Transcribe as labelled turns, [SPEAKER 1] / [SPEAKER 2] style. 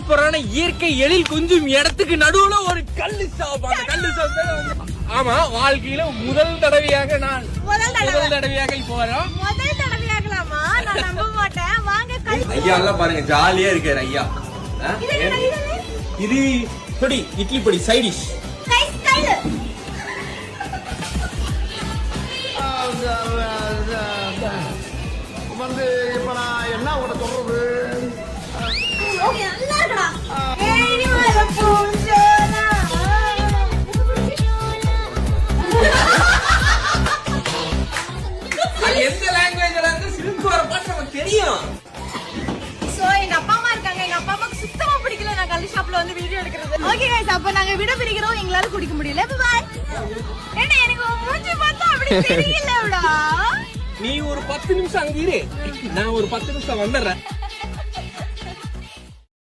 [SPEAKER 1] சூப்பரான இயற்கை எழில் கொஞ்சம் இடத்துக்கு நடுவுல ஒரு கல்லு ஷாப். அந்த கல்லு ஷாப் ஆமா வாழ்க்கையில முதல் தடவையாக நான் இப்போ வரோம்.
[SPEAKER 2] முதல் தடவையாகலாமா? நான் நம்ப மாட்டேன். வாங்க
[SPEAKER 1] ஐயா எல்லாம் பாருங்க ஜாலியா இருக்காரு ஐயா. இது பொடி இட்லி பொடி சைடிஷ்
[SPEAKER 3] வந்து இப்ப நான் என்ன உங்கள்கிட்ட சொல்றது?
[SPEAKER 1] எந்த லாங்குவேஜ்ல இருந்து சிரிப்பு வர பாட்டு நமக்கு தெரியும்.
[SPEAKER 2] எங்க அப்பா அம்மா இருக்காங்க. எங்க அப்பா அம்மாக்கு சுத்தமா பிடிக்கல நான் கல்லு ஷாப்ல வந்து வீடியோ எடுக்கிறது. ஓகே गाइस, அப்ப நாங்க விட பிரிக்கிறோம். எங்களால குடிக்க முடியல. பை என்ன எனக்கு மூஞ்சி பார்த்தா அப்படி தெரியலடா.
[SPEAKER 1] நீ ஒரு 10 நிமிஷம் அங்க இரு, நான் ஒரு 10 நிமிஷம் வந்துடுறேன்.